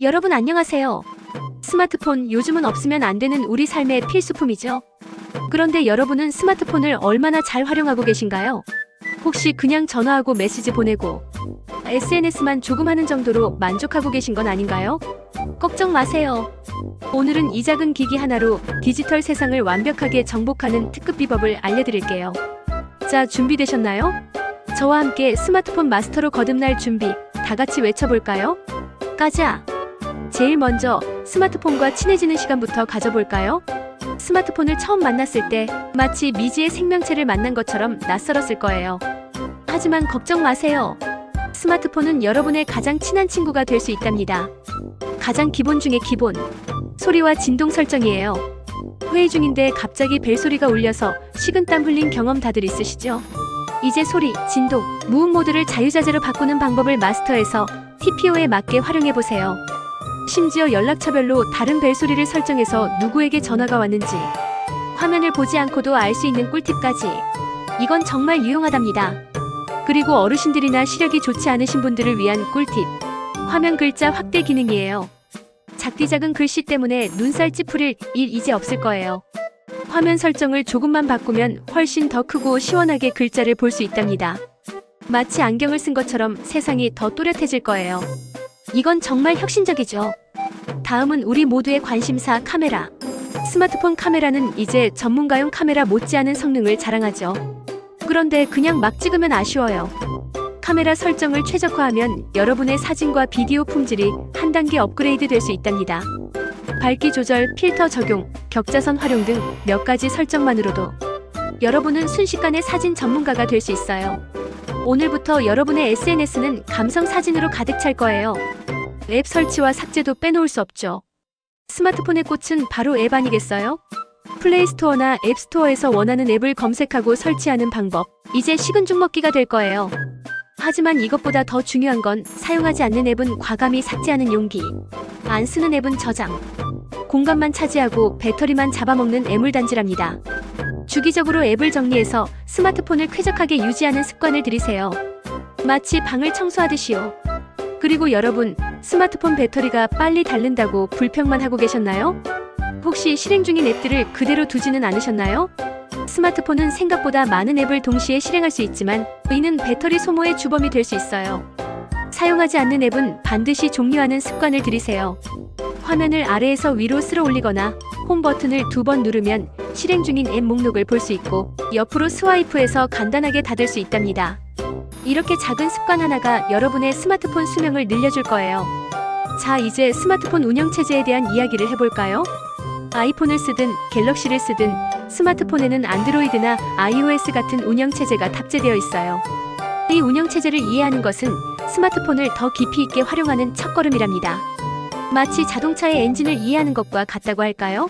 여러분 안녕하세요. 스마트폰 요즘은 없으면 안 되는 우리 삶의 필수품이죠. 그런데 여러분은 스마트폰을 얼마나 잘 활용하고 계신가요? 혹시 그냥 전화하고 메시지 보내고 SNS만 조금 하는 정도로 만족하고 계신 건 아닌가요? 걱정 마세요. 오늘은 이 작은 기기 하나로 디지털 세상을 완벽하게 정복하는 특급 비법을 알려드릴게요. 자, 준비되셨나요? 저와 함께 스마트폰 마스터로 거듭날 준비 다 같이 외쳐볼까요? 가자! 제일 먼저 스마트폰과 친해지는 시간부터 가져볼까요? 스마트폰을 처음 만났을 때 마치 미지의 생명체를 만난 것처럼 낯설었을 거예요. 하지만 걱정 마세요. 스마트폰은 여러분의 가장 친한 친구가 될 수 있답니다. 가장 기본 중에 기본, 소리와 진동 설정이에요. 회의 중인데 갑자기 벨소리가 울려서 식은땀 흘린 경험 다들 있으시죠? 이제 소리, 진동, 무음 모드를 자유자재로 바꾸는 방법을 마스터해서 TPO에 맞게 활용해보세요. 심지어 연락처별로 다른 벨소리를 설정해서 누구에게 전화가 왔는지 화면을 보지 않고도 알 수 있는 꿀팁까지. 이건 정말 유용하답니다. 그리고 어르신들이나 시력이 좋지 않으신 분들을 위한 꿀팁, 화면 글자 확대 기능이에요. 작디 작은 글씨 때문에 눈살 찌푸릴 일 이제 없을 거예요. 화면 설정을 조금만 바꾸면 훨씬 더 크고 시원하게 글자를 볼 수 있답니다. 마치 안경을 쓴 것처럼 세상이 더 또렷해질 거예요. 이건 정말 혁신적이죠. 다음은 우리 모두의 관심사 카메라. 스마트폰 카메라는 이제 전문가용 카메라 못지않은 성능을 자랑하죠. 그런데 그냥 막 찍으면 아쉬워요. 카메라 설정을 최적화하면 여러분의 사진과 비디오 품질이 한 단계 업그레이드 될 수 있답니다. 밝기 조절, 필터 적용, 격자선 활용 등 몇 가지 설정만으로도 여러분은 순식간에 사진 전문가가 될 수 있어요. 오늘부터 여러분의 SNS는 감성 사진으로 가득 찰 거예요. 앱 설치와 삭제도 빼놓을 수 없죠. 스마트폰의 꽃은 바로 앱 아니겠어요? 플레이스토어나 앱스토어에서 원하는 앱을 검색하고 설치하는 방법, 이제 식은 죽 먹기가 될 거예요. 하지만 이것보다 더 중요한 건 사용하지 않는 앱은 과감히 삭제하는 용기, 안 쓰는 앱은 저장. 공간만 차지하고 배터리만 잡아먹는 애물단지랍니다. 주기적으로 앱을 정리해서 스마트폰을 쾌적하게 유지하는 습관을 들이세요. 마치 방을 청소하듯이요. 그리고 여러분, 스마트폰 배터리가 빨리 닳는다고 불평만 하고 계셨나요? 혹시 실행 중인 앱들을 그대로 두지는 않으셨나요? 스마트폰은 생각보다 많은 앱을 동시에 실행할 수 있지만 이는 배터리 소모의 주범이 될 수 있어요. 사용하지 않는 앱은 반드시 종료하는 습관을 들이세요. 화면을 아래에서 위로 쓸어 올리거나 홈 버튼을 2번 누르면 실행 중인 앱 목록을 볼 수 있고 옆으로 스와이프해서 간단하게 닫을 수 있답니다. 이렇게 작은 습관 하나가 여러분의 스마트폰 수명을 늘려줄 거예요. 자, 이제 스마트폰 운영체제에 대한 이야기를 해볼까요? 아이폰을 쓰든 갤럭시를 쓰든 스마트폰에는 안드로이드나 iOS 같은 운영체제가 탑재되어 있어요. 이 운영체제를 이해하는 것은 스마트폰을 더 깊이 있게 활용하는 첫걸음이랍니다. 마치 자동차의 엔진을 이해하는 것과 같다고 할까요?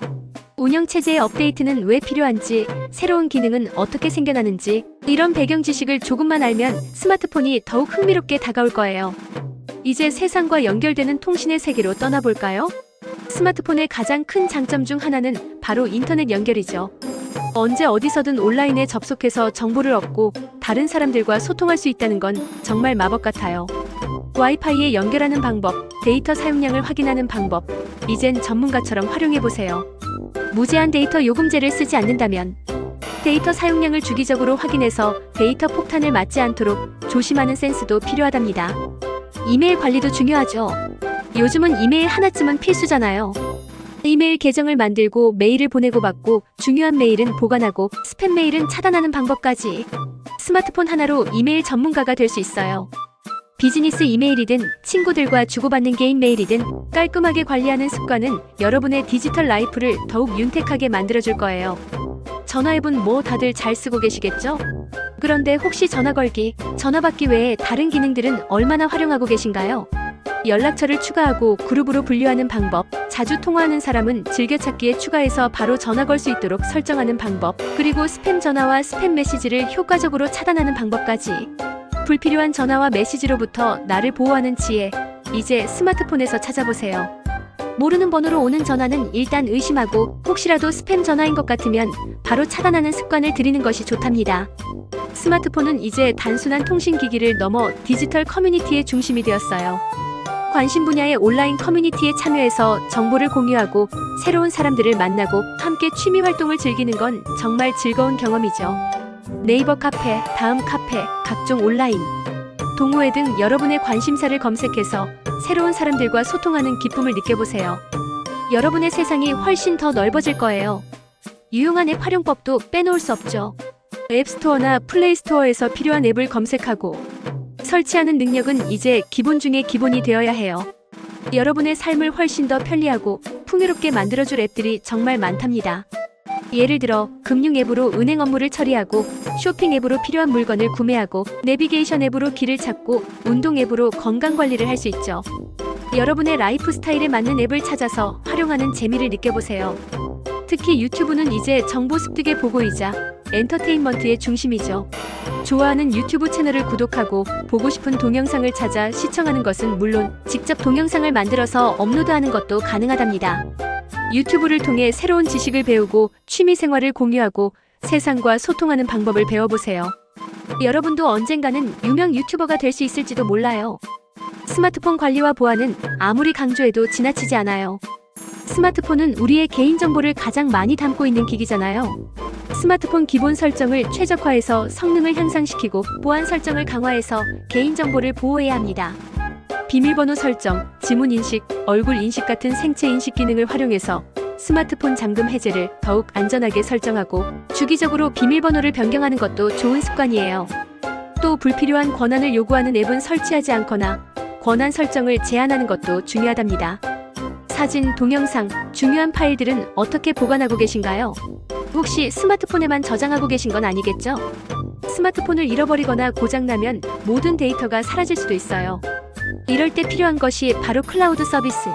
운영체제의 업데이트는 왜 필요한지, 새로운 기능은 어떻게 생겨나는지, 이런 배경 지식을 조금만 알면 스마트폰이 더욱 흥미롭게 다가올 거예요. 이제 세상과 연결되는 통신의 세계로 떠나볼까요? 스마트폰의 가장 큰 장점 중 하나는 바로 인터넷 연결이죠. 언제 어디서든 온라인에 접속해서 정보를 얻고 다른 사람들과 소통할 수 있다는 건 정말 마법 같아요. 와이파이에 연결하는 방법, 데이터 사용량을 확인하는 방법, 이젠 전문가처럼 활용해보세요. 무제한 데이터 요금제를 쓰지 않는다면 데이터 사용량을 주기적으로 확인해서 데이터 폭탄을 맞지 않도록 조심하는 센스도 필요하답니다. 이메일 관리도 중요하죠. 요즘은 이메일 하나쯤은 필수잖아요. 이메일 계정을 만들고 메일을 보내고 받고 중요한 메일은 보관하고 스팸 메일은 차단하는 방법까지. 스마트폰 하나로 이메일 전문가가 될 수 있어요. 비즈니스 이메일이든 친구들과 주고받는 개인 메일이든 깔끔하게 관리하는 습관은 여러분의 디지털 라이프를 더욱 윤택하게 만들어줄 거예요. 전화 앱은 뭐 다들 잘 쓰고 계시겠죠? 그런데 혹시 전화 걸기, 전화 받기 외에 다른 기능들은 얼마나 활용하고 계신가요? 연락처를 추가하고 그룹으로 분류하는 방법, 자주 통화하는 사람은 즐겨찾기에 추가해서 바로 전화 걸 수 있도록 설정하는 방법, 그리고 스팸 전화와 스팸 메시지를 효과적으로 차단하는 방법까지. 불필요한 전화와 메시지로부터 나를 보호하는 지혜, 이제 스마트폰에서 찾아보세요. 모르는 번호로 오는 전화는 일단 의심하고 혹시라도 스팸 전화인 것 같으면 바로 차단하는 습관을 들이는 것이 좋답니다. 스마트폰은 이제 단순한 통신기기를 넘어 디지털 커뮤니티의 중심이 되었어요. 관심 분야의 온라인 커뮤니티에 참여해서 정보를 공유하고 새로운 사람들을 만나고 함께 취미 활동을 즐기는 건 정말 즐거운 경험이죠. 네이버 카페, 다음 카페, 각종 온라인, 동호회 등 여러분의 관심사를 검색해서 새로운 사람들과 소통하는 기쁨을 느껴보세요. 여러분의 세상이 훨씬 더 넓어질 거예요. 유용한 앱 활용법도 빼놓을 수 없죠. 앱스토어나 플레이스토어에서 필요한 앱을 검색하고 설치하는 능력은 이제 기본 중의 기본이 되어야 해요. 여러분의 삶을 훨씬 더 편리하고 풍요롭게 만들어줄 앱들이 정말 많답니다. 예를 들어 금융 앱으로 은행 업무를 처리하고, 쇼핑 앱으로 필요한 물건을 구매하고, 내비게이션 앱으로 길을 찾고, 운동 앱으로 건강 관리를 할 수 있죠. 여러분의 라이프 스타일에 맞는 앱을 찾아서 활용하는 재미를 느껴보세요. 특히 유튜브는 이제 정보 습득의 보고이자 엔터테인먼트의 중심이죠. 좋아하는 유튜브 채널을 구독하고 보고 싶은 동영상을 찾아 시청하는 것은 물론 직접 동영상을 만들어서 업로드하는 것도 가능하답니다. 유튜브를 통해 새로운 지식을 배우고 취미 생활을 공유하고 세상과 소통하는 방법을 배워보세요. 여러분도 언젠가는 유명 유튜버가 될 수 있을지도 몰라요. 스마트폰 관리와 보안은 아무리 강조해도 지나치지 않아요. 스마트폰은 우리의 개인정보를 가장 많이 담고 있는 기기잖아요. 스마트폰 기본 설정을 최적화해서 성능을 향상시키고 보안 설정을 강화해서 개인정보를 보호해야 합니다. 비밀번호 설정, 지문 인식, 얼굴 인식 같은 생체 인식 기능을 활용해서 스마트폰 잠금 해제를 더욱 안전하게 설정하고 주기적으로 비밀번호를 변경하는 것도 좋은 습관이에요. 또 불필요한 권한을 요구하는 앱은 설치하지 않거나 권한 설정을 제한하는 것도 중요하답니다. 사진, 동영상, 중요한 파일들은 어떻게 보관하고 계신가요? 혹시 스마트폰에만 저장하고 계신 건 아니겠죠? 스마트폰을 잃어버리거나 고장나면 모든 데이터가 사라질 수도 있어요. 이럴 때 필요한 것이 바로 클라우드 서비스.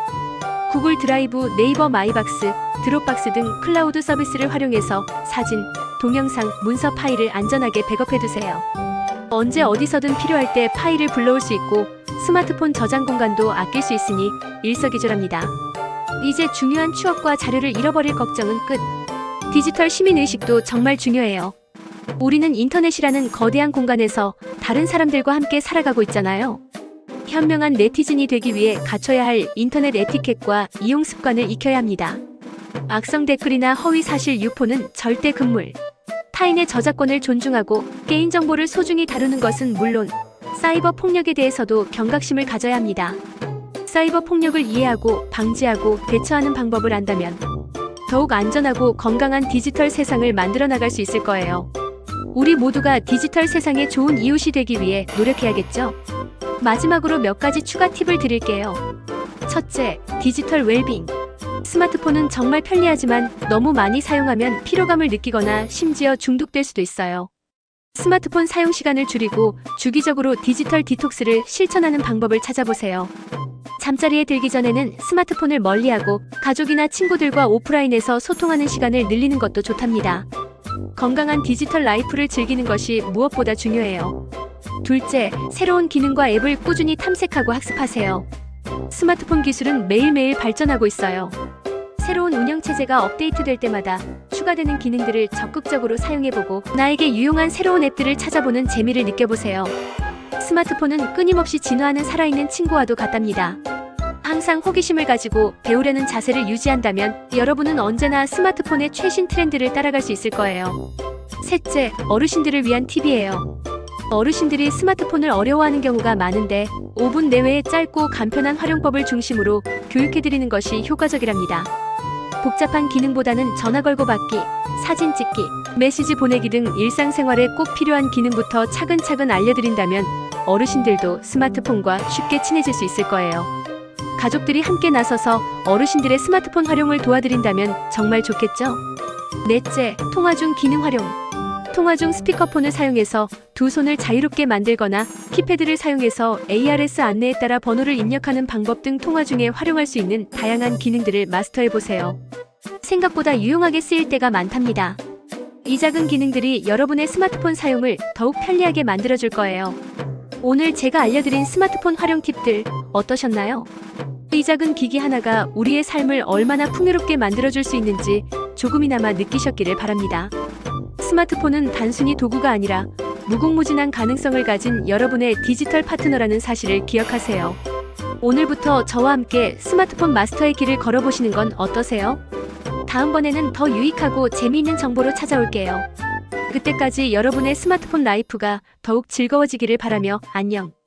구글 드라이브, 네이버 마이박스, 드롭박스 등 클라우드 서비스를 활용해서 사진, 동영상, 문서 파일을 안전하게 백업해두세요. 언제 어디서든 필요할 때 파일을 불러올 수 있고 스마트폰 저장 공간도 아낄 수 있으니 일석이조랍니다. 이제 중요한 추억과 자료를 잃어버릴 걱정은 끝. 디지털 시민의식도 정말 중요해요. 우리는 인터넷이라는 거대한 공간에서 다른 사람들과 함께 살아가고 있잖아요. 현명한 네티즌이 되기 위해 갖춰야 할 인터넷 에티켓과 이용 습관을 익혀야 합니다. 악성 댓글이나 허위 사실 유포는 절대 금물. 타인의 저작권을 존중하고 개인정보를 소중히 다루는 것은 물론 사이버 폭력에 대해서도 경각심을 가져야 합니다. 사이버 폭력을 이해하고 방지하고 대처하는 방법을 안다면 더욱 안전하고 건강한 디지털 세상을 만들어 나갈 수 있을 거예요. 우리 모두가 디지털 세상의 좋은 이웃이 되기 위해 노력해야겠죠? 마지막으로 몇 가지 추가 팁을 드릴게요. 첫째, 디지털 웰빙. 스마트폰은 정말 편리하지만 너무 많이 사용하면 피로감을 느끼거나 심지어 중독될 수도 있어요. 스마트폰 사용 시간을 줄이고 주기적으로 디지털 디톡스를 실천하는 방법을 찾아보세요. 잠자리에 들기 전에는 스마트폰을 멀리하고 가족이나 친구들과 오프라인에서 소통하는 시간을 늘리는 것도 좋답니다. 건강한 디지털 라이프를 즐기는 것이 무엇보다 중요해요. 둘째, 새로운 기능과 앱을 꾸준히 탐색하고 학습하세요. 스마트폰 기술은 매일매일 발전하고 있어요. 새로운 운영체제가 업데이트될 때마다 추가되는 기능들을 적극적으로 사용해보고 나에게 유용한 새로운 앱들을 찾아보는 재미를 느껴보세요. 스마트폰은 끊임없이 진화하는 살아있는 친구와도 같답니다. 항상 호기심을 가지고 배우려는 자세를 유지한다면 여러분은 언제나 스마트폰의 최신 트렌드를 따라갈 수 있을 거예요. 셋째, 어르신들을 위한 팁이에요. 어르신들이 스마트폰을 어려워하는 경우가 많은데 5분 내외의 짧고 간편한 활용법을 중심으로 교육해드리는 것이 효과적이랍니다. 복잡한 기능보다는 전화 걸고 받기, 사진 찍기, 메시지 보내기 등 일상생활에 꼭 필요한 기능부터 차근차근 알려드린다면 어르신들도 스마트폰과 쉽게 친해질 수 있을 거예요. 가족들이 함께 나서서 어르신들의 스마트폰 활용을 도와드린다면 정말 좋겠죠? 넷째, 통화 중 기능 활용. 통화 중 스피커폰을 사용해서 두 손을 자유롭게 만들거나 키패드를 사용해서 ARS 안내에 따라 번호를 입력하는 방법 등 통화 중에 활용할 수 있는 다양한 기능들을 마스터해보세요. 생각보다 유용하게 쓰일 때가 많답니다. 이 작은 기능들이 여러분의 스마트폰 사용을 더욱 편리하게 만들어줄 거예요. 오늘 제가 알려드린 스마트폰 활용 팁들 어떠셨나요? 이 작은 기기 하나가 우리의 삶을 얼마나 풍요롭게 만들어줄 수 있는지 조금이나마 느끼셨기를 바랍니다. 스마트폰은 단순히 도구가 아니라 무궁무진한 가능성을 가진 여러분의 디지털 파트너라는 사실을 기억하세요. 오늘부터 저와 함께 스마트폰 마스터의 길을 걸어보시는 건 어떠세요? 다음번에는 더 유익하고 재미있는 정보로 찾아올게요. 그때까지 여러분의 스마트폰 라이프가 더욱 즐거워지기를 바라며 안녕.